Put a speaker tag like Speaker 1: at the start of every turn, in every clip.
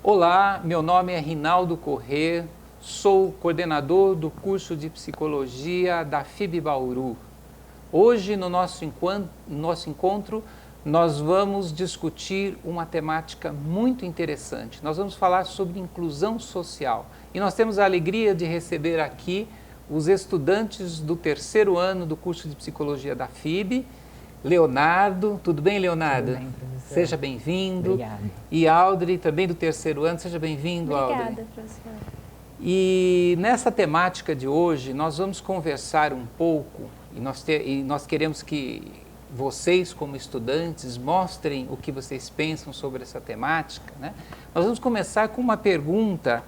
Speaker 1: Olá, meu nome é Rinaldo Corrêa, sou coordenador do curso de Psicologia da FIB Bauru. Hoje, no nosso encontro, nós vamos discutir uma temática muito interessante. Nós vamos falar sobre inclusão social. E nós temos a alegria de receber aqui os estudantes do terceiro ano do curso de Psicologia da FIB. Leonardo, tudo bem, Leonardo?
Speaker 2: Tudo bem, professor.
Speaker 1: Seja bem-vindo.
Speaker 2: Obrigado.
Speaker 1: E Audrey, também do terceiro ano, seja bem-vindo, Audrey.
Speaker 3: Obrigada, professor.
Speaker 1: E nessa temática de hoje, nós vamos conversar um pouco, e nós queremos que vocês, como estudantes, mostrem o que vocês pensam sobre essa temática, né? Nós vamos começar com uma pergunta,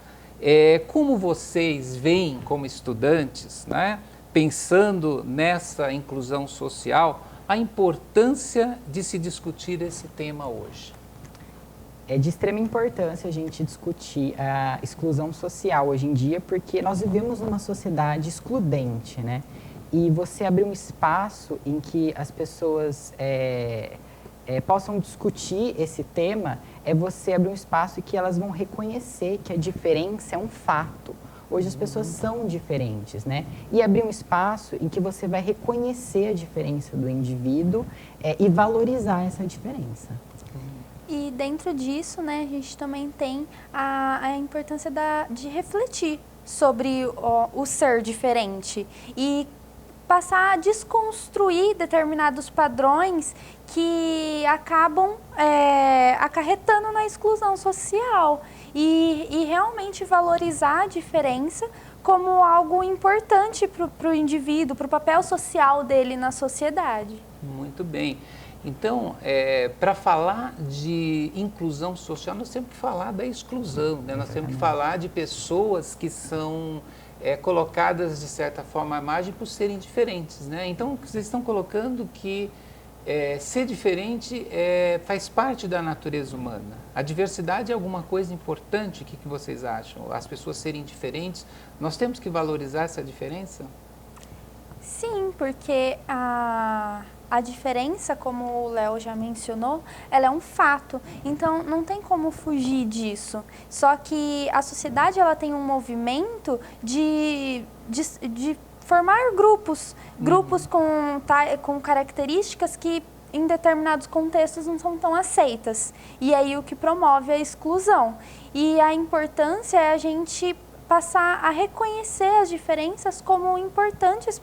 Speaker 1: como vocês veem como estudantes, né, pensando nessa inclusão social, a importância de se discutir esse tema hoje?
Speaker 2: É de extrema importância a gente discutir a exclusão social hoje em dia, porque nós vivemos numa sociedade excludente, né? E você abrir um espaço em que as pessoas possam discutir esse tema, é você abrir um espaço em que elas vão reconhecer que a diferença é um fato. Hoje as pessoas são diferentes, né? E abrir um espaço em que você vai reconhecer a diferença do indivíduo e valorizar essa diferença.
Speaker 3: E dentro disso, né, a gente também tem a importância de refletir sobre o ser diferente e passar a desconstruir determinados padrões que acabam acarretando na exclusão social e realmente valorizar a diferença como algo importante para o indivíduo, para o papel social dele na sociedade.
Speaker 1: Muito bem. Então, para falar de inclusão social, nós temos que falar da exclusão, né? Nós temos que falar de pessoas que são colocadas, de certa forma, à margem por serem diferentes, né? Então, vocês estão colocando que ser diferente faz parte da natureza humana. A diversidade é alguma coisa importante? O que vocês acham? As pessoas serem diferentes, nós temos que valorizar essa diferença?
Speaker 3: Sim, porque a diferença, como o Léo já mencionou, ela é um fato, então não tem como fugir disso. Só que a sociedade ela tem um movimento de formar grupos com características que em determinados contextos não são tão aceitas. E aí o que promove a exclusão. E a importância é a gente passar a reconhecer as diferenças como importantes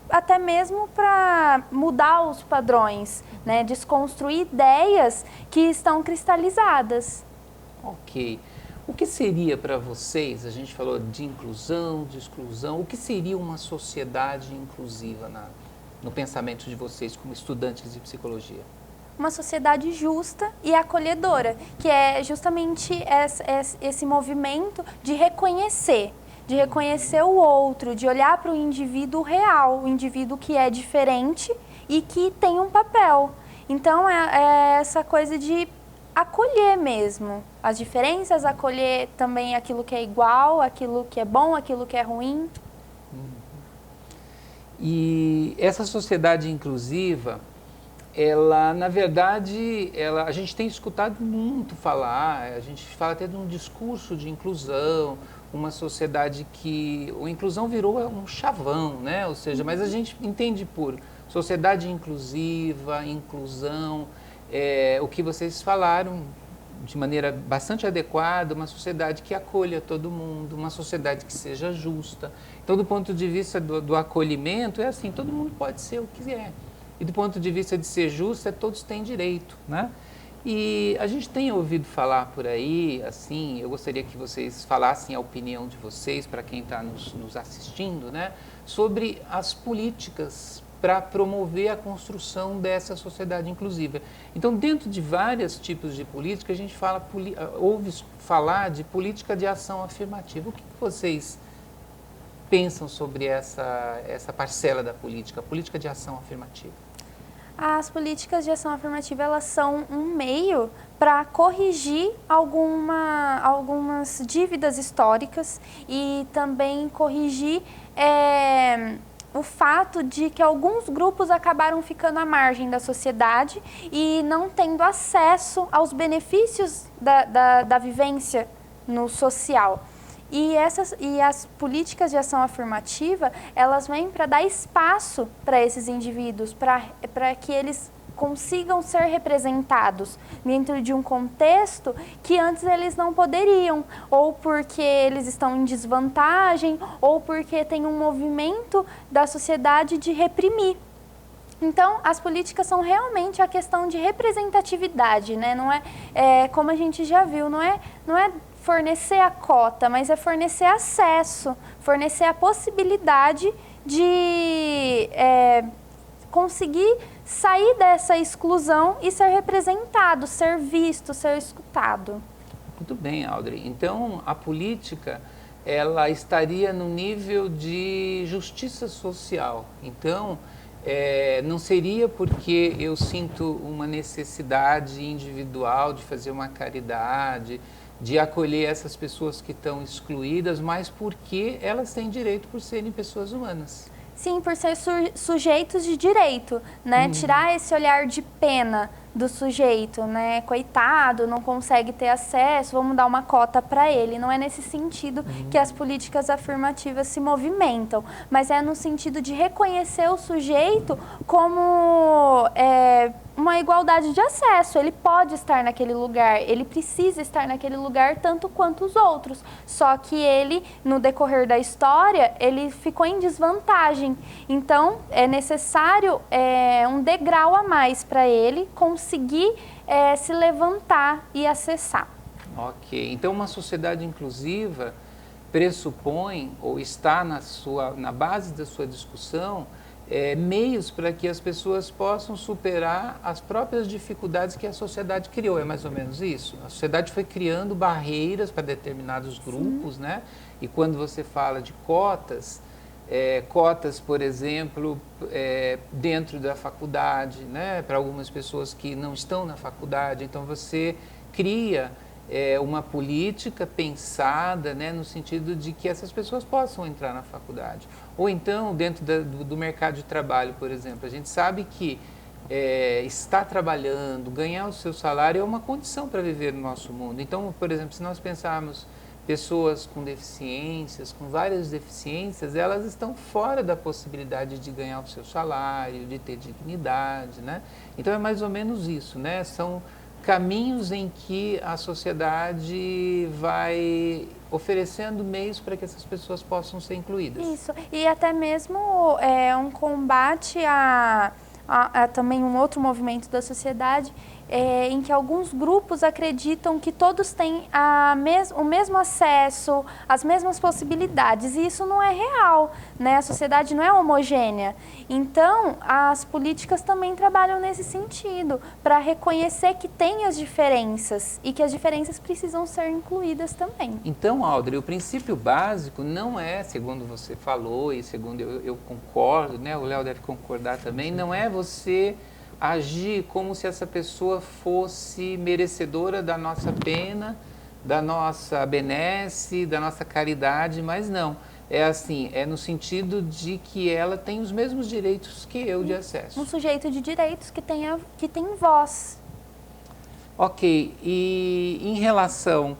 Speaker 3: até mesmo para mudar os padrões, né? Desconstruir ideias que estão cristalizadas.
Speaker 1: Ok. O que seria para vocês, a gente falou de inclusão, de exclusão, o que seria uma sociedade inclusiva no pensamento de vocês como estudantes de psicologia?
Speaker 3: Uma sociedade justa e acolhedora, que é justamente esse movimento de reconhecer o outro, de olhar para o indivíduo real, o indivíduo que é diferente e que tem um papel. Então, é essa coisa de acolher mesmo as diferenças, acolher também aquilo que é igual, aquilo que é bom, aquilo que é ruim.
Speaker 1: E essa sociedade inclusiva, ela, na verdade, a gente tem escutado muito falar, a gente fala até de um discurso de inclusão, uma sociedade que a inclusão virou um chavão, né? Ou seja, mas a gente entende por sociedade inclusiva, inclusão, o que vocês falaram de maneira bastante adequada, uma sociedade que acolha todo mundo, uma sociedade que seja justa. Então, do ponto de vista do acolhimento, é assim, todo mundo pode ser o que quiser. E do ponto de vista de ser justo, todos têm direito, né? E a gente tem ouvido falar por aí, assim, eu gostaria que vocês falassem a opinião de vocês, para quem está nos assistindo, né? Sobre as políticas para promover a dessa sociedade inclusiva. Então, dentro de vários tipos de política, a gente ouve falar de política de ação afirmativa. O que vocês pensam sobre essa parcela da política, a política de ação afirmativa?
Speaker 3: As políticas de ação afirmativa, elas são um meio para corrigir algumas dívidas históricas e também corrigir o fato de que alguns grupos acabaram ficando à margem da sociedade e não tendo acesso aos benefícios da vivência no social. E as políticas de ação afirmativa, elas vêm para dar espaço para esses indivíduos, para que eles consigam ser representados dentro de um contexto que antes eles não poderiam, ou porque eles estão em desvantagem, ou porque tem um movimento da sociedade de reprimir. Então, as políticas são realmente a questão de representatividade, né? Não é, como a gente já viu, não é fornecer a cota, mas é fornecer acesso, fornecer a possibilidade de conseguir sair dessa exclusão e ser representado, ser visto, ser escutado.
Speaker 1: Muito bem, Audrey. Então, a política, ela estaria no nível de justiça social. Então, não seria porque eu sinto uma necessidade individual de fazer uma caridade, de acolher essas pessoas que estão excluídas, mas porque elas têm direito por serem pessoas humanas.
Speaker 3: Sim, por ser sujeitos de direito, né? Tirar esse olhar de pena do sujeito, né? Coitado, não consegue ter acesso, vamos dar uma cota para ele. Não é nesse sentido que as políticas afirmativas se movimentam, mas é no sentido de reconhecer o sujeito como uma igualdade de acesso. Ele pode estar naquele lugar, ele precisa estar naquele lugar tanto quanto os outros. Só que ele, no decorrer da história, ele ficou em desvantagem. Então, é necessário um degrau a mais para ele conseguir se levantar e acessar.
Speaker 1: Ok. Então, uma sociedade inclusiva pressupõe, ou está na base da sua discussão, meios para que as pessoas possam superar as próprias dificuldades que a sociedade criou. É mais ou menos isso? A sociedade foi criando barreiras para determinados grupos, né? E quando você fala de cotas, por exemplo, dentro da faculdade, né? Para algumas pessoas que não estão na faculdade, então você cria uma política pensada, né, no sentido de que essas pessoas possam entrar na faculdade. Ou então, dentro do mercado de trabalho, por exemplo, a gente sabe que estar trabalhando, ganhar o seu salário é uma condição para viver no nosso mundo. Então, por exemplo, se nós pensarmos pessoas com deficiências, com várias deficiências, elas estão fora da possibilidade de ganhar o seu salário, de ter dignidade, né? Então, é mais ou menos isso, né? São caminhos em que a sociedade vai oferecendo meios para que essas pessoas possam ser incluídas.
Speaker 3: Isso, e até mesmo um combate a também um outro movimento da sociedade em que alguns grupos acreditam que todos têm o mesmo acesso, as mesmas possibilidades, e isso não é real, né? A sociedade não é homogênea. Então, as políticas também trabalham nesse sentido, para reconhecer que tem as diferenças e que as diferenças precisam ser incluídas também.
Speaker 1: Então, Audrey, o princípio básico não é, segundo você falou e segundo eu concordo, né? O Léo deve concordar também, não é você agir como se essa pessoa fosse merecedora da nossa pena, da nossa benesse, da nossa caridade, mas não. É assim, é no sentido de que ela tem os mesmos direitos que eu de acesso.
Speaker 3: Um sujeito de direitos que tem voz.
Speaker 1: Ok, e em relação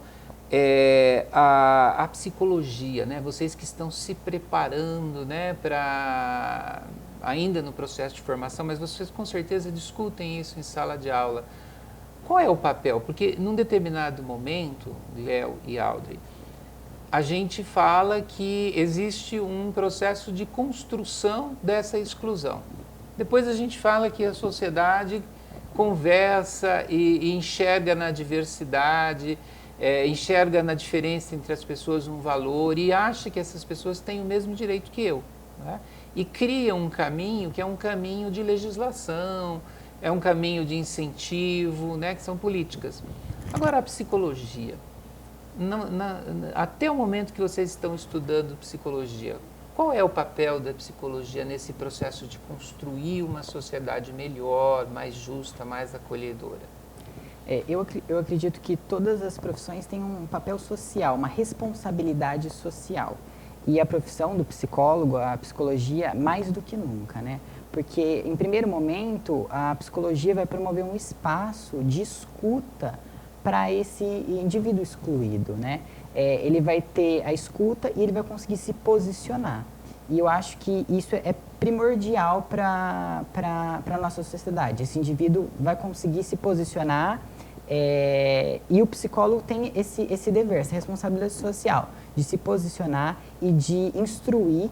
Speaker 1: à psicologia, né? Vocês que estão se preparando, né, para ainda no processo de formação, mas vocês com certeza discutem isso em sala de aula. Qual é o papel? Porque num determinado momento, Léo e Audrey, a gente fala que existe um processo de construção dessa exclusão. Depois a gente fala que a sociedade conversa e enxerga na diversidade, enxerga na diferença entre as pessoas um valor e acha que essas pessoas têm o mesmo direito que eu, né? E cria um caminho que é um caminho de legislação, é um caminho de incentivo, né, que são políticas. Agora, a psicologia. Até o momento que vocês estão estudando psicologia, qual é o papel da psicologia nesse processo de construir uma sociedade melhor, mais justa, mais acolhedora?
Speaker 2: Eu acredito que todas as profissões têm um papel social, uma responsabilidade social. E a profissão do psicólogo, a psicologia, mais do que nunca, né? Porque, em primeiro momento, a psicologia vai promover um espaço de escuta para esse indivíduo excluído, né? Ele vai ter a escuta e ele vai conseguir se posicionar. E eu acho que isso é primordial para a nossa sociedade. Esse indivíduo vai conseguir se posicionar e o psicólogo tem esse dever, essa responsabilidade social de se posicionar e de instruir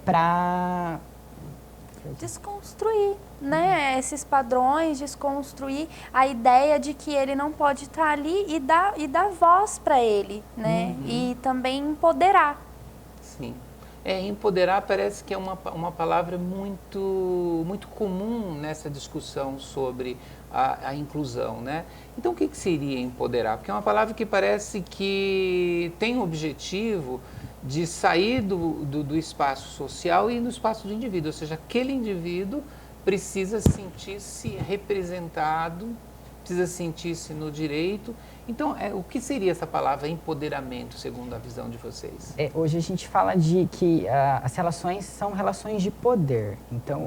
Speaker 2: para
Speaker 3: desconstruir, né, esses padrões, desconstruir a ideia de que ele não pode estar ali e dar voz para ele, né, e também empoderar.
Speaker 1: Sim. Empoderar parece que é uma palavra muito comum nessa discussão sobre a inclusão, né? Então, o que seria empoderar? Porque é uma palavra que parece que tem o objetivo de sair do espaço social e ir no espaço do indivíduo, ou seja, aquele indivíduo precisa sentir-se representado, precisa sentir-se no direito. Então, o que seria essa palavra empoderamento, segundo a visão de vocês?
Speaker 2: Hoje a gente fala de que as relações são relações de poder. Então,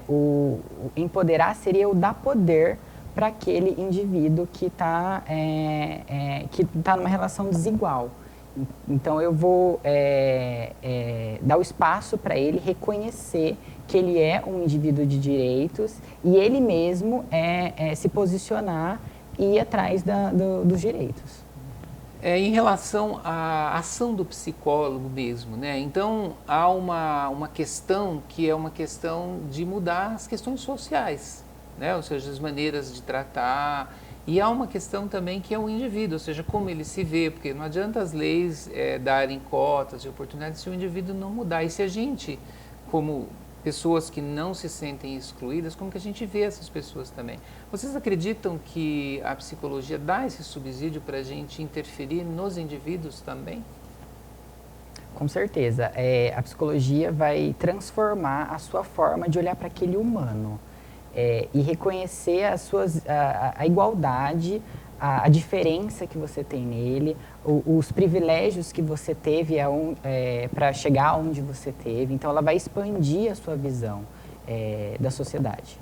Speaker 2: o empoderar seria o dar poder para aquele indivíduo que está numa relação desigual. Então, eu vou dar o espaço para ele reconhecer que ele é um indivíduo de direitos e ele mesmo se posicionar e ir atrás dos direitos.
Speaker 1: Em relação à ação do psicólogo mesmo, né? Então, há uma questão que é uma questão de mudar as questões sociais, né? Ou seja, as maneiras de tratar. E há uma questão também que é o indivíduo, ou seja, como ele se vê, porque não adianta as leis darem cotas e oportunidades se o indivíduo não mudar. E se a gente, como pessoas que não se sentem excluídas, como que a gente vê essas pessoas também? Vocês acreditam que a psicologia dá esse subsídio para a gente interferir nos indivíduos também?
Speaker 2: Com certeza. A psicologia vai transformar a sua forma de olhar para aquele humano e reconhecer a igualdade, a diferença que você tem nele, os privilégios que você teve para chegar onde você teve. Então, ela vai expandir a sua visão da sociedade.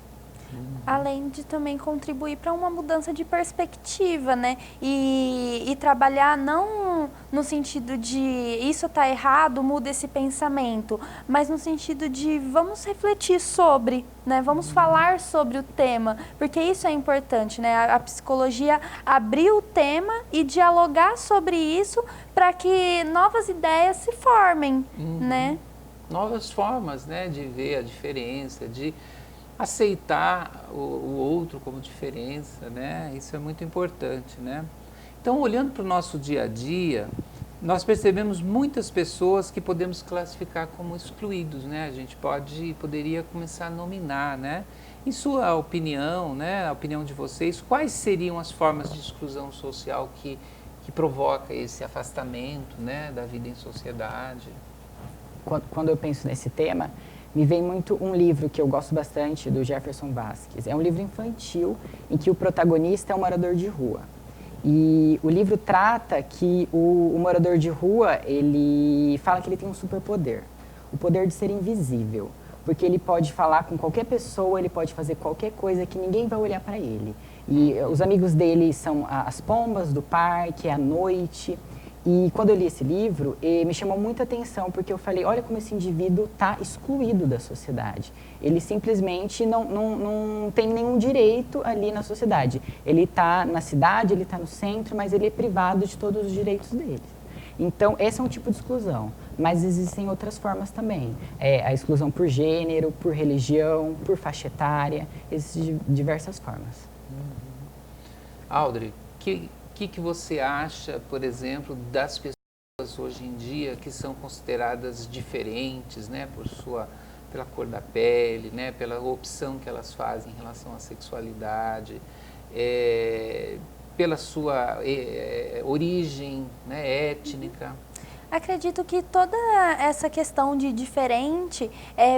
Speaker 3: Além de também contribuir para uma mudança de perspectiva, né? E trabalhar não no sentido de isso está errado, muda esse pensamento, mas no sentido de vamos refletir sobre, né? Vamos falar sobre o tema, porque isso é importante, né? A psicologia abrir o tema e dialogar sobre isso para que novas ideias se formem, né?
Speaker 1: Novas formas, né, de ver a diferença, de aceitar o outro como diferença, né? Isso é muito importante, né? Então, olhando para o nosso dia a dia, nós percebemos muitas pessoas que podemos classificar como excluídos, né? A gente poderia começar a nominar, né? Em sua opinião, né, a opinião de vocês, quais seriam as formas de exclusão social que provoca esse afastamento, né, da vida em sociedade?
Speaker 2: Quando eu penso nesse tema, me vem muito um livro que eu gosto bastante, do Jefferson Vasquez. É um livro infantil em que o protagonista é um morador de rua. E o livro trata que o morador de rua, ele fala que ele tem um superpoder, o poder de ser invisível. Porque ele pode falar com qualquer pessoa, ele pode fazer qualquer coisa que ninguém vai olhar para ele. E os amigos dele são as pombas do parque, a noite. E quando eu li esse livro, me chamou muita atenção, porque eu falei, olha como esse indivíduo está excluído da sociedade. Ele simplesmente não tem nenhum direito ali na sociedade. Ele está na cidade, ele está no centro, mas ele é privado de todos os direitos dele. Então, esse é um tipo de exclusão, mas existem outras formas também. A exclusão por gênero, por religião, por faixa etária, existem diversas formas.
Speaker 1: Audrey, que você acha, por exemplo, das pessoas hoje em dia que são consideradas diferentes, né, pela cor da pele, né, pela opção que elas fazem em relação à sexualidade, pela sua origem, né, étnica?
Speaker 3: Acredito que toda essa questão de diferente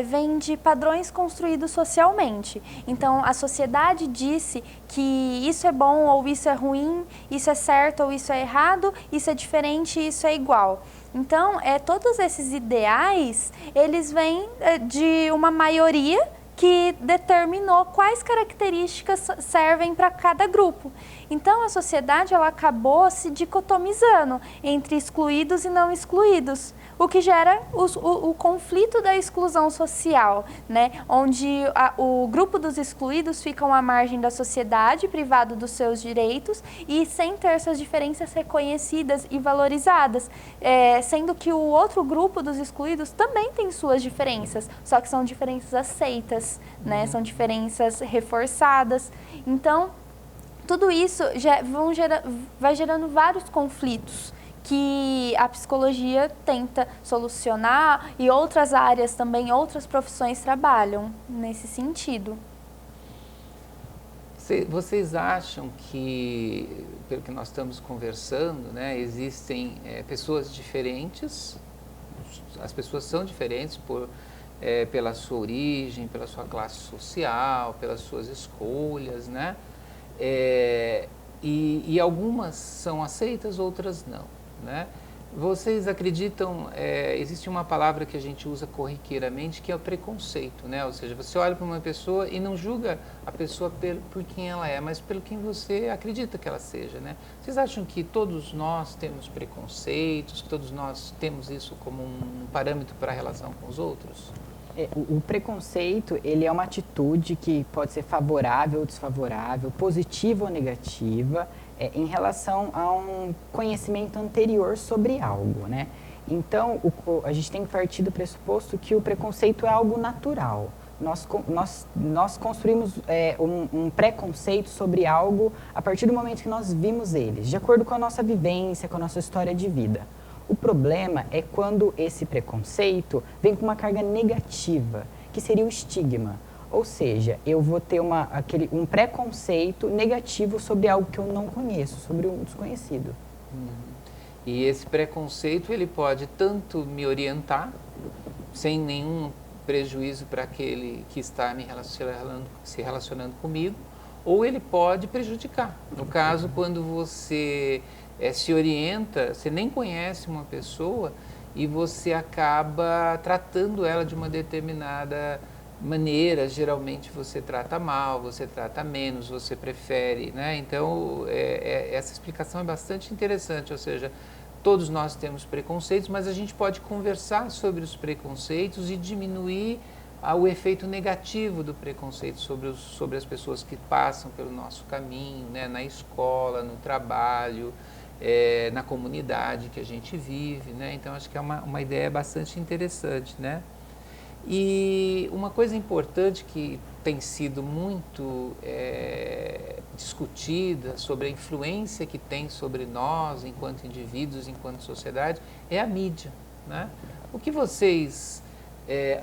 Speaker 3: vem de padrões construídos socialmente. Então, a sociedade disse que isso é bom ou isso é ruim, isso é certo ou isso é errado, isso é diferente e isso é igual. Então, todos esses ideais, eles vêm de uma maioria que determinou quais características servem para cada grupo. Então, a sociedade ela acabou se dicotomizando entre excluídos e não excluídos, o que gera o conflito da exclusão social, né? Onde o grupo dos excluídos ficam à margem da sociedade, privado dos seus direitos e sem ter suas diferenças reconhecidas e valorizadas, sendo que o outro grupo dos excluídos também tem suas diferenças, só que são diferenças aceitas, né? São diferenças reforçadas. Então, tudo isso vai gerando vários conflitos que a psicologia tenta solucionar e outras áreas também, outras profissões trabalham nesse sentido.
Speaker 1: Vocês acham que, pelo que nós estamos conversando, né, existem pessoas diferentes, as pessoas são diferentes pela sua origem, pela sua classe social, pelas suas escolhas, né? E algumas são aceitas, outras não, né? Vocês acreditam, existe uma palavra que a gente usa corriqueiramente, que é o preconceito, né? Ou seja, você olha para uma pessoa e não julga a pessoa por quem ela é, mas pelo quem você acredita que ela seja, né? Vocês acham que todos nós temos preconceitos, que todos nós temos isso como um parâmetro para a relação com os outros?
Speaker 2: O preconceito, ele é uma atitude que pode ser favorável ou desfavorável, positiva ou negativa, em relação a um conhecimento anterior sobre algo, né? Então, a gente tem que partir do pressuposto que o preconceito é algo natural. Nós construímos um preconceito sobre algo a partir do momento que nós vimos eles, de acordo com a nossa vivência, com a nossa história de vida. O problema é quando esse preconceito vem com uma carga negativa, que seria o estigma. Ou seja, eu vou ter um preconceito negativo sobre algo que eu não conheço, sobre o desconhecido.
Speaker 1: E esse preconceito, ele pode tanto me orientar, sem nenhum prejuízo para aquele que está se relacionando comigo, ou ele pode prejudicar. No caso, quando você se orienta, você nem conhece uma pessoa e você acaba tratando ela de uma determinada maneira, geralmente você trata mal, você trata menos, você prefere, né? Então, essa explicação é bastante interessante, ou seja, todos nós temos preconceitos, mas a gente pode conversar sobre os preconceitos e diminuir o efeito negativo do preconceito sobre as pessoas que passam pelo nosso caminho, né? Na escola, no trabalho, na comunidade que a gente vive, né? Então, acho que é uma ideia bastante interessante, né? E uma coisa importante que tem sido muito discutida sobre a influência que tem sobre nós, enquanto indivíduos, enquanto sociedade, é a mídia, né? O que vocês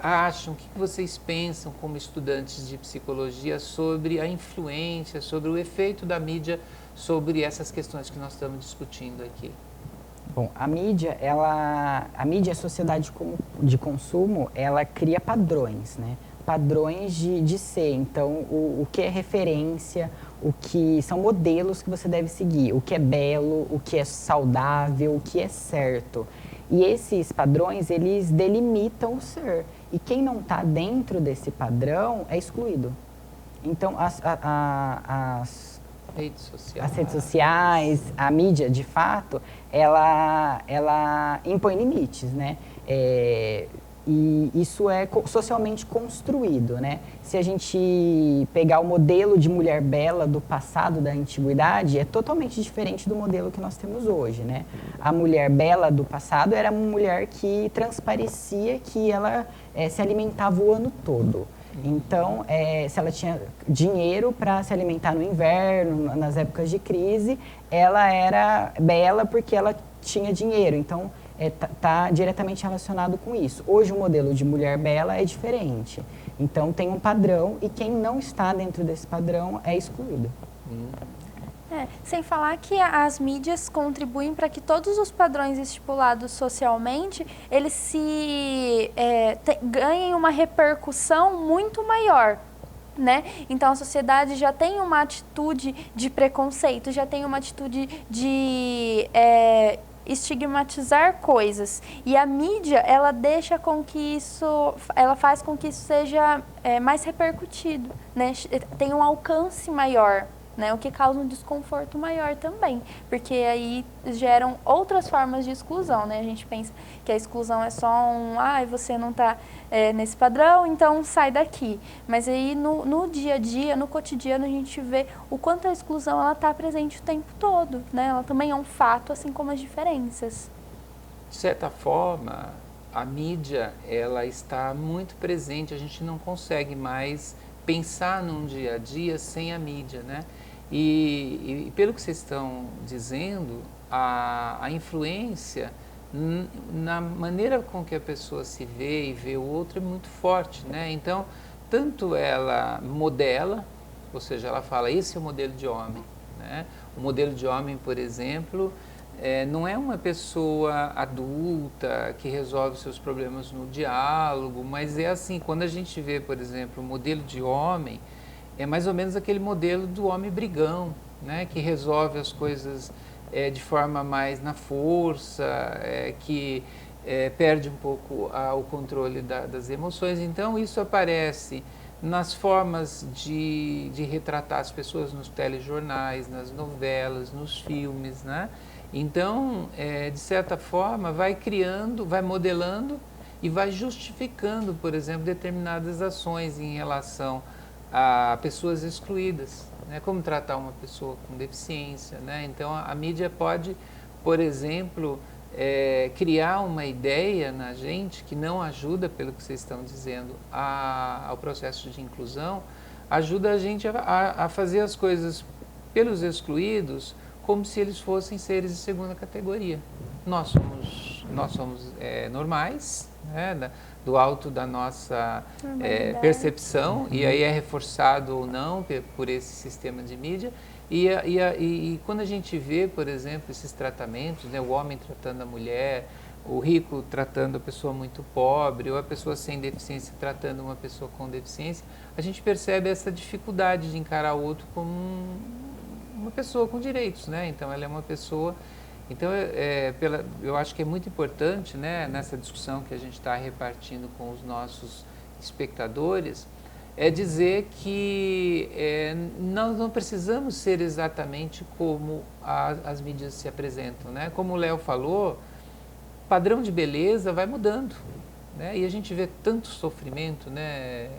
Speaker 1: acham, o que vocês pensam como estudantes de psicologia sobre a influência, sobre o efeito da mídia sobre essas questões que nós estamos discutindo aqui?
Speaker 2: Bom, a mídia, a sociedade de consumo, ela cria padrões, né? Padrões de ser. Então, o que é referência, o que são modelos que você deve seguir, o que é belo, o que é saudável, o que é certo. E esses padrões, eles delimitam o ser. E quem não está dentro desse padrão é excluído. Então, as redes sociais, a mídia, de fato, ela impõe limites, né? E isso é socialmente construído, né? Se a gente pegar o modelo de mulher bela do passado, da antiguidade, é totalmente diferente do modelo que nós temos hoje, né? A mulher bela do passado era uma mulher que transparecia que ela se alimentava o ano todo. Então, se ela tinha dinheiro para se alimentar no inverno, nas épocas de crise, ela era bela porque ela tinha dinheiro. Então, está diretamente relacionado com isso. Hoje, o modelo de mulher bela é diferente. Então, tem um padrão e quem não está dentro desse padrão é excluído.
Speaker 3: Sem falar que as mídias contribuem para que todos os padrões estipulados socialmente, eles ganhem uma repercussão muito maior, né? Então, a sociedade já tem uma atitude de preconceito, já tem uma atitude de estigmatizar coisas. E a mídia, ela deixa com que isso, ela faz com que isso seja mais repercutido, né? Tem um alcance maior, né? O que causa um desconforto maior também, porque aí geram outras formas de exclusão, né? A gente pensa que a exclusão é só você não está nesse padrão, então sai daqui. Mas aí no dia a dia, no cotidiano, a gente vê o quanto a exclusão ela está presente o tempo todo, né? Ela também é um fato, assim como as diferenças.
Speaker 1: De certa forma, a mídia ela está muito presente, a gente não consegue mais pensar num dia a dia sem a mídia, né? E pelo que vocês estão dizendo, a influência na maneira com que a pessoa se vê e vê o outro é muito forte, né? Então, tanto ela modela, ou seja, ela fala, esse é o modelo de homem, né? O modelo de homem, por exemplo, não é uma pessoa adulta que resolve seus problemas no diálogo, mas é assim, quando a gente vê, por exemplo, o modelo de homem, é mais ou menos aquele modelo do homem brigão, né? Que resolve as coisas de forma mais na força, que perde um pouco o controle das emoções. Então, isso aparece nas formas de retratar as pessoas nos telejornais, nas novelas, nos filmes, né? Então, de certa forma, vai criando, vai modelando e vai justificando, por exemplo, determinadas ações em relação a pessoas excluídas, né? Como tratar uma pessoa com deficiência, né? Então a mídia pode, por exemplo, criar uma ideia na gente que não ajuda, pelo que vocês estão dizendo, ao processo de inclusão, ajuda a gente a fazer as coisas pelos excluídos como se eles fossem seres de segunda categoria. Nós somos normais, né? Do alto da nossa percepção, e aí é reforçado ou não por esse sistema de mídia. E quando a gente vê, por exemplo, esses tratamentos, né, o homem tratando a mulher, o rico tratando a pessoa muito pobre, ou a pessoa sem deficiência tratando uma pessoa com deficiência, a gente percebe essa dificuldade de encarar o outro como uma pessoa com direitos, né? Então ela é uma pessoa. Então, eu acho que é muito importante, né, nessa discussão que a gente está repartindo com os nossos espectadores, dizer que nós não precisamos ser exatamente como as mídias se apresentam, né? Como o Léo falou, padrão de beleza vai mudando, né? E a gente vê tanto sofrimento, né?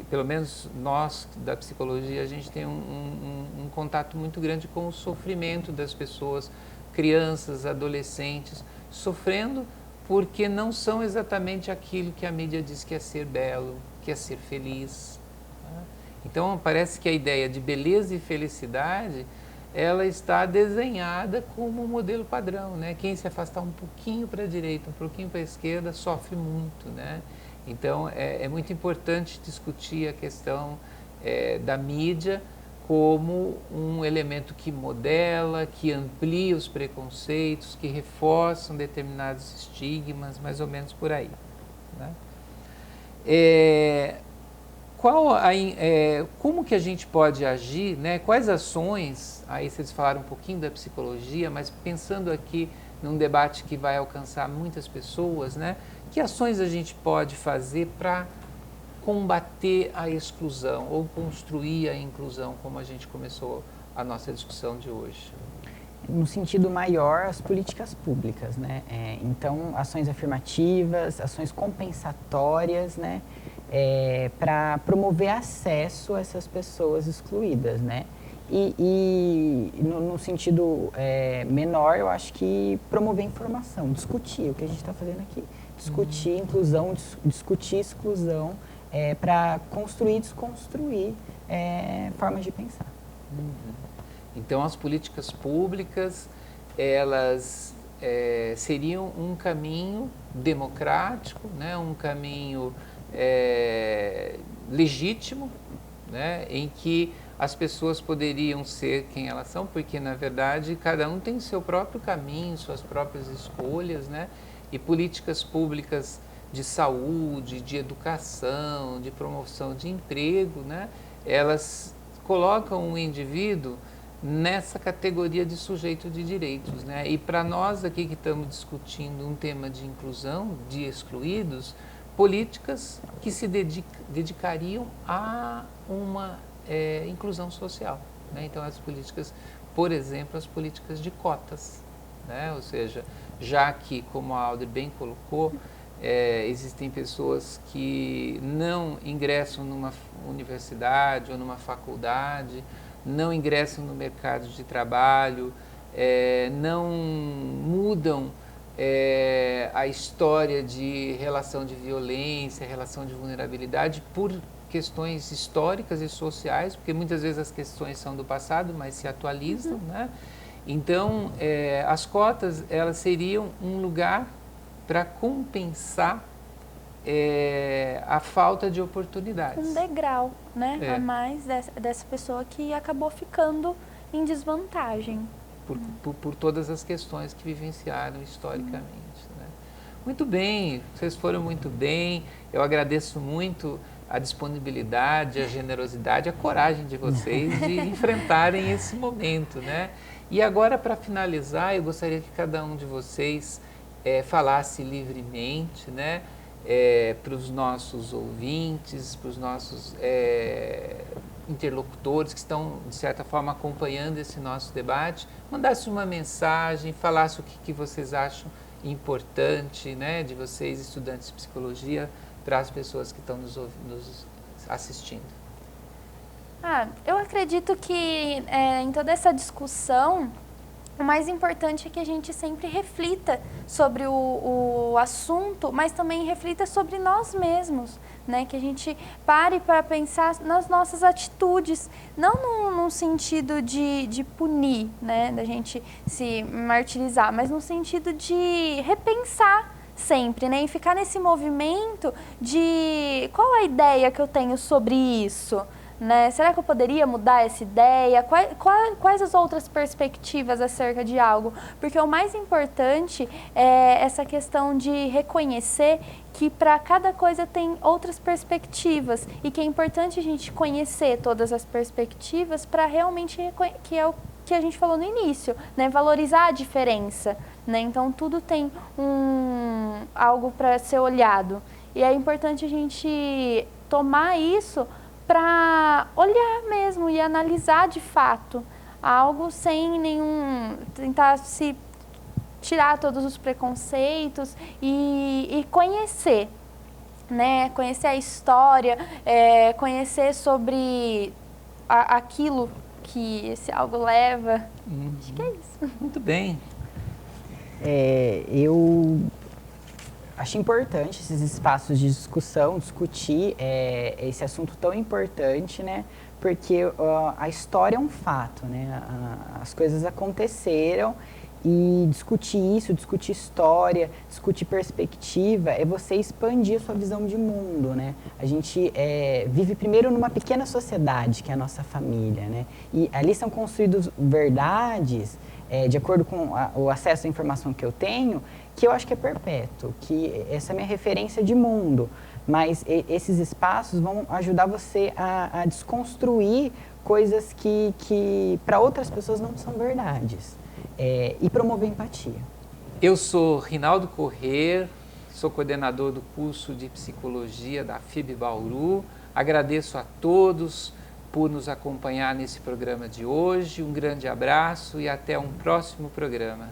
Speaker 1: Pelo menos nós da psicologia, a gente tem um contato muito grande com o sofrimento das pessoas, crianças, adolescentes, sofrendo porque não são exatamente aquilo que a mídia diz que é ser belo, que é ser feliz. Tá? Então parece que a ideia de beleza e felicidade, ela está desenhada como um modelo padrão, né? Quem se afastar um pouquinho para a direita, um pouquinho para a esquerda, sofre muito, né? Então, é muito importante discutir a questão da mídia como um elemento que modela, que amplia os preconceitos, que reforçam determinados estigmas, mais ou menos por aí, né? Como que a gente pode agir, né? Quais ações, aí vocês falaram um pouquinho da psicologia, mas pensando aqui num debate que vai alcançar muitas pessoas, né? Que ações a gente pode fazer para combater a exclusão ou construir a inclusão, como a gente começou a nossa discussão de hoje?
Speaker 2: No sentido maior, as políticas públicas, né? Então, ações afirmativas, ações compensatórias, né? Para promover acesso a essas pessoas excluídas, né? E no sentido menor, eu acho que promover informação, discutir o que a gente está fazendo aqui. Discutir inclusão, discutir exclusão, para construir e desconstruir formas de pensar.
Speaker 1: Então, as políticas públicas, elas seriam um caminho democrático, né? Um caminho legítimo, né? Em que as pessoas poderiam ser quem elas são, porque, na verdade, cada um tem seu próprio caminho, suas próprias escolhas, né? E políticas públicas de saúde, de educação, de promoção de emprego, né? Elas colocam o indivíduo nessa categoria de sujeito de direitos, né? E para nós aqui que estamos discutindo um tema de inclusão, de excluídos, políticas que se dedicariam a uma inclusão social, né? Então as políticas, por exemplo, as políticas de cotas, né? Ou seja, já que, como a Audrey bem colocou, existem pessoas que não ingressam numa universidade ou numa faculdade, não ingressam no mercado de trabalho, não mudam a história de relação de violência, relação de vulnerabilidade por questões históricas e sociais, porque muitas vezes as questões são do passado, mas se atualizam, né? Então, as cotas, elas seriam um lugar para compensar a falta de oportunidades.
Speaker 3: Um degrau, né, a mais dessa pessoa que acabou ficando em desvantagem.
Speaker 1: Por todas as questões que vivenciaram historicamente, né? Muito bem, vocês foram muito bem. Eu agradeço muito a disponibilidade, a generosidade, a coragem de vocês de enfrentarem esse momento, né? E agora, para finalizar, eu gostaria que cada um de vocês falasse livremente, né? Para os nossos ouvintes, para os nossos interlocutores que estão, de certa forma, acompanhando esse nosso debate, mandasse uma mensagem, falasse o que vocês acham importante, né, de vocês, estudantes de psicologia, para as pessoas que estão nos assistindo.
Speaker 3: Eu acredito que em toda essa discussão, o mais importante é que a gente sempre reflita sobre o assunto, mas também reflita sobre nós mesmos, né? Que a gente pare para pensar nas nossas atitudes, não num sentido de punir, né? Da gente se martirizar, mas no sentido de repensar sempre, né? E ficar nesse movimento de qual a ideia que eu tenho sobre isso, né? Será que eu poderia mudar essa ideia? Quais as outras perspectivas acerca de algo? Porque o mais importante é essa questão de reconhecer que para cada coisa tem outras perspectivas e que é importante a gente conhecer todas as perspectivas para realmente, que é o que a gente falou no início, né? Valorizar a diferença, né? Então tudo tem algo para ser olhado e é importante a gente tomar isso para olhar mesmo e analisar de fato algo sem tentar se tirar todos os preconceitos e conhecer, né? Conhecer a história, conhecer sobre aquilo que esse algo leva. Acho que é isso.
Speaker 1: Muito bem.
Speaker 2: Eu acho importante esses espaços de discussão, discutir esse assunto tão importante, né? Porque a história é um fato, né? As coisas aconteceram e discutir isso, discutir história, discutir perspectiva, é você expandir a sua visão de mundo, né? A gente vive primeiro numa pequena sociedade, que é a nossa família, né? E ali são construídas verdades, de acordo com o acesso à informação que eu tenho, que eu acho que é perpétuo, que essa é a minha referência de mundo. Mas esses espaços vão ajudar você a desconstruir coisas que para outras pessoas não são verdades. E promover empatia.
Speaker 1: Eu sou Rinaldo Corrêa, sou coordenador do curso de Psicologia da FIB Bauru. Agradeço a todos por nos acompanhar nesse programa de hoje. Um grande abraço e até um próximo programa.